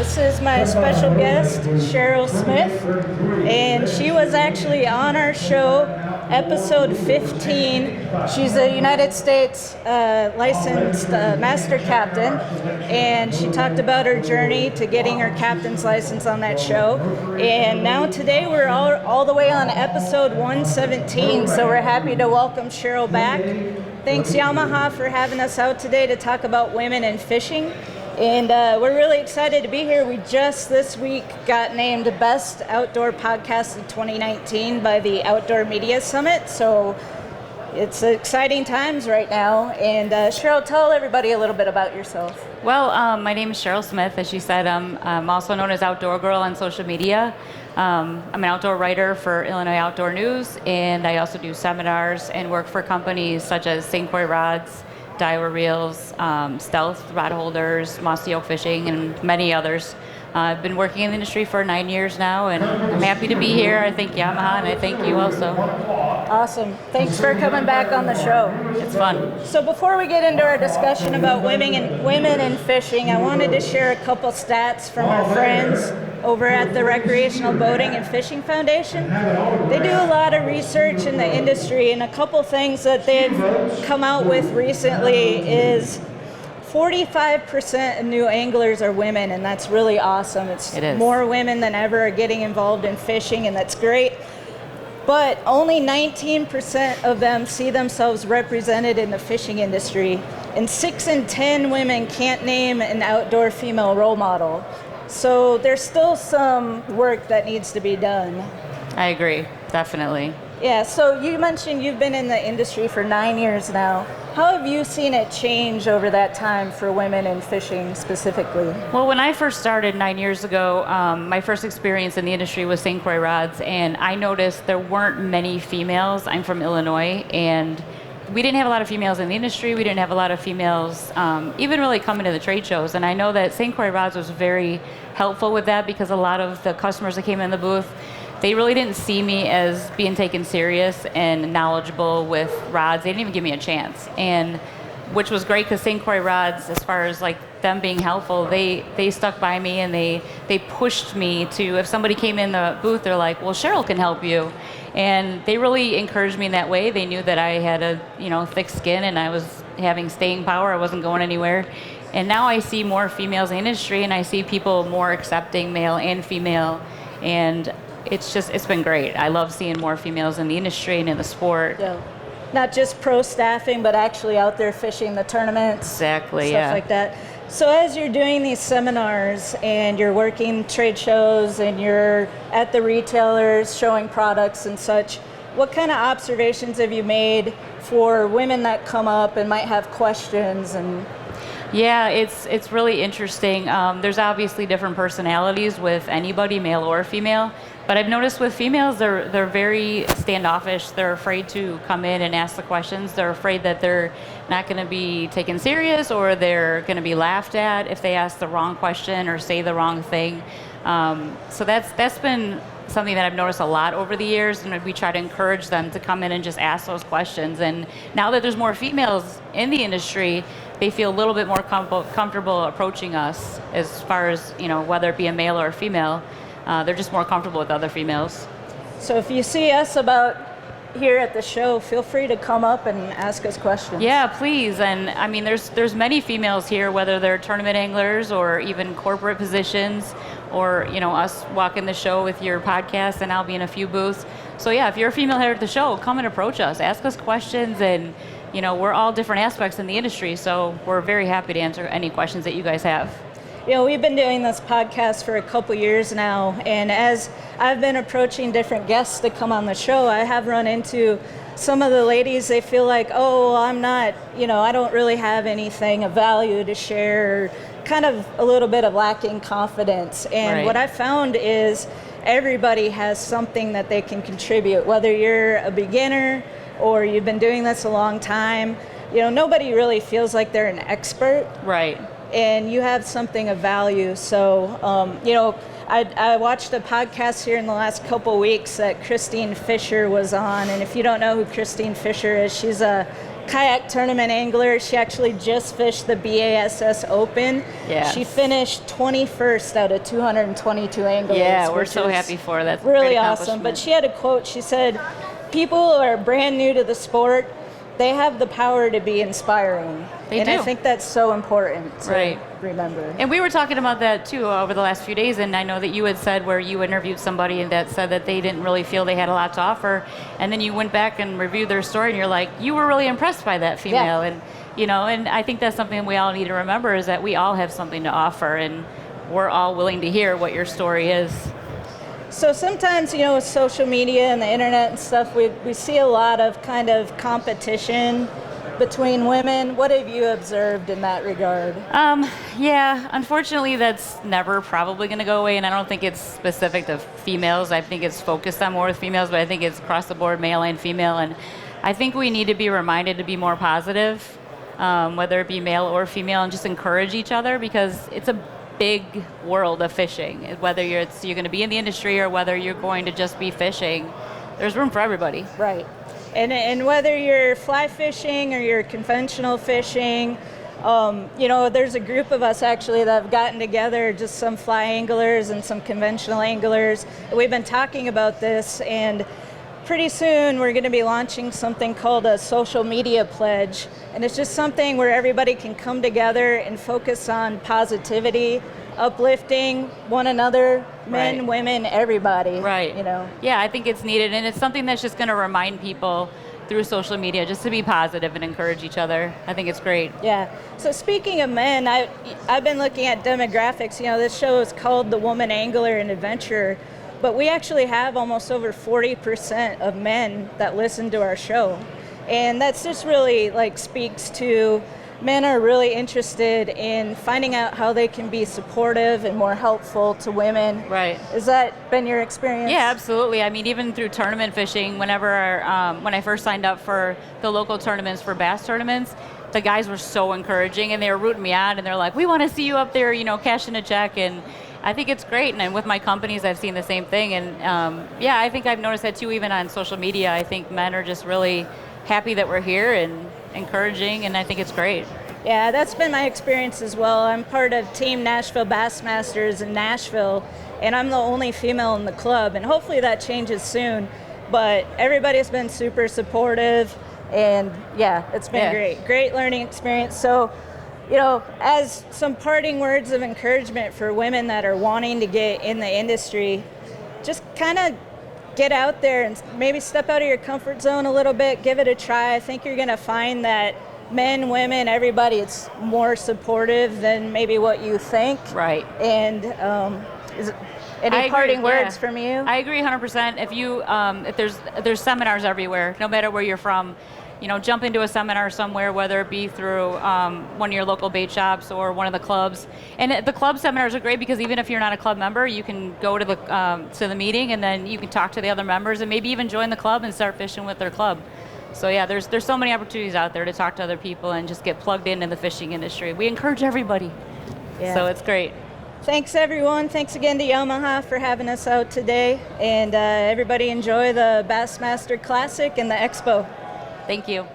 This is my special guest, Cheryl Smith, and she was actually on our show, episode 15. She's a United States licensed master captain, and she talked about her journey to getting her captain's license on that show. And now today we're all the way on episode 117, so we're happy to welcome Cheryl back. Thanks Yamaha for having us out today to talk about women in fishing. And we're really excited to be here. We just this week got named Best Outdoor Podcast of 2019 by the Outdoor Media Summit. So it's exciting times right now. And Cheryl, tell everybody a little bit about yourself. Well, my name is Cheryl Smith. As she said, I'm also known as Outdoor Girl on social media. I'm an outdoor writer for Illinois Outdoor News, and I also do seminars and work for companies such as St. Croix Rods, Daiwa Reels, Stealth Rod Holders, Mossy Oak Fishing, and many others. I've been working in the industry for 9 years now, and I'm happy to be here. I thank Yamaha, and I thank you also. Awesome. Thanks for coming back on the show. It's fun. So before we get into our discussion about women in fishing, I wanted to share a couple stats from our friends over at the Recreational Boating and Fishing Foundation. They do a lot of research in the industry, and a couple things that they've come out with recently is 45% of new anglers are women, and that's really awesome. It is. More women than ever are getting involved in fishing, and that's great. But only 19% of them see themselves represented in the fishing industry, and 6 in 10 women can't name an outdoor female role model. So there's still some work that needs to be done. I agree, definitely. Yeah, so you mentioned you've been in the industry for 9 years now. How have you seen it change over that time for women in fishing specifically? Well, when I first started 9 years ago, my first experience in the industry was St. Croix Rods, and I noticed there weren't many females. I'm from Illinois, and we didn't have a lot of females in the industry. We didn't have a lot of females even really coming to the trade shows. And I know that St. Croix Rods was very helpful with that because a lot of the customers that came in the booth, they really didn't see me as being taken serious and knowledgeable with rods. They didn't even give me a chance. And which was great because St. Croix Rods, as far as like them being helpful, they stuck by me and they pushed me to, if somebody came in the booth, they're like, well, Cheryl can help you. And they really encouraged me in that way. They knew that I had a thick skin and I was having staying power. I wasn't going anywhere. And now I see more females in the industry and I see people more accepting male and female. And it's been great. I love seeing more females in the industry and in the sport. Yeah. Not just pro staffing, but actually out there fishing the tournaments. Exactly, stuff like that. So as you're doing these seminars and you're working trade shows and you're at the retailers showing products and such, what kind of observations have you made for women that come up and might have questions? And yeah, it's really interesting. There's obviously different personalities with anybody, male or female. But I've noticed with females, they're very standoffish. They're afraid to come in and ask the questions. They're afraid that they're not going to be taken serious or they're going to be laughed at if they ask the wrong question or say the wrong thing. So that's been something that I've noticed a lot over the years, and we try to encourage them to come in and just ask those questions. And now that there's more females in the industry, they feel a little bit more comfortable approaching us as far as, whether it be a male or a female. They're just more comfortable with other females. So if you see us about here at the show, feel free to come up and ask us questions. Yeah, please. And I mean, there's many females here, whether they're tournament anglers or even corporate positions, or us walking the show with your podcast, and I'll be in a few booths. So yeah, if you're a female here at the show, come and approach us, ask us questions, and we're all different aspects in the industry, so we're very happy to answer any questions that you guys have. We've been doing this podcast for a couple years now, and as I've been approaching different guests to come on the show, I have run into some of the ladies. They feel like, I'm not, I don't really have anything of value to share, kind of a little bit of lacking confidence. And right. What I've found is everybody has something that they can contribute, whether you're a beginner or you've been doing this a long time. Nobody really feels like they're an expert. Right. And you have something of value. So, I watched a podcast here in the last couple weeks that Christine Fisher was on. And if you don't know who Christine Fisher is, she's a kayak tournament angler. She actually just fished the BASS Open. Yeah. She finished 21st out of 222 anglers. Yeah, we're so happy for her. That's a really great awesome. But accomplishment. she had a quote. She said, people who are brand new to the sport, they have the power to be inspiring. They and do. I think that's so important to Right. remember. And we were talking about that too over the last few days, and I know that you had said where you interviewed somebody that said that they didn't really feel they had a lot to offer, and then you went back and reviewed their story, and you're like, you were really impressed by that female. Yeah. And and I think that's something we all need to remember, is that we all have something to offer, and we're all willing to hear what your story is. So sometimes, with social media and the internet and stuff, we see a lot of kind of competition between women. What have you observed in that regard? Yeah, unfortunately, that's never probably going to go away, and I don't think it's specific to females. I think it's focused on more with females, but I think it's across the board, male and female, and I think we need to be reminded to be more positive, whether it be male or female, and just encourage each other, because it's a big world of fishing. Whether you're going to be in the industry or whether you're going to just be fishing, there's room for everybody. Right. And whether you're fly fishing or you're conventional fishing, there's a group of us actually that have gotten together, just some fly anglers and some conventional anglers. We've been talking about this, and pretty soon we're going to be launching something called a social media pledge. And it's just something where everybody can come together and focus on positivity, uplifting one another, men, Right. women, everybody. Right. Yeah, I think it's needed, and it's something that's just going to remind people through social media just to be positive and encourage each other. I think it's great. Yeah. So speaking of men, I've been looking at demographics. This show is called The Woman Angler and Adventurer, but we actually have almost over 40% of men that listen to our show. And that's just really speaks to men are really interested in finding out how they can be supportive and more helpful to women. Right. Has that been your experience? Yeah, absolutely. I mean, even through tournament fishing, when I first signed up for the local tournaments, for bass tournaments, the guys were so encouraging, and they were rooting me on, and they're like, we want to see you up there, cashing a check. And I think it's great. And with my companies, I've seen the same thing. And I think I've noticed that too, even on social media. I think men are just really happy that we're here and encouraging, and I think it's great. Yeah, that's been my experience as well. I'm part of Team Nashville Bassmasters in Nashville, and I'm the only female in the club, and hopefully that changes soon. But everybody's been super supportive, and yeah, it's been great learning experience. So, as some parting words of encouragement for women that are wanting to get in the industry, just kind of get out there and maybe step out of your comfort zone a little bit, give it a try. I think you're going to find that men, women, everybody, it's more supportive than maybe what you think. Right. And any parting words from you? I agree 100%. If there's seminars everywhere, no matter where you're from, jump into a seminar somewhere, whether it be through one of your local bait shops or one of the clubs. And the club seminars are great because even if you're not a club member, you can go to the meeting, and then you can talk to the other members and maybe even join the club and start fishing with their club. So yeah, there's so many opportunities out there to talk to other people and just get plugged into the fishing industry. We encourage everybody. Yeah. So it's great. Thanks everyone. Thanks again to Yamaha for having us out today. And everybody enjoy the Bassmaster Classic and the Expo. Thank you.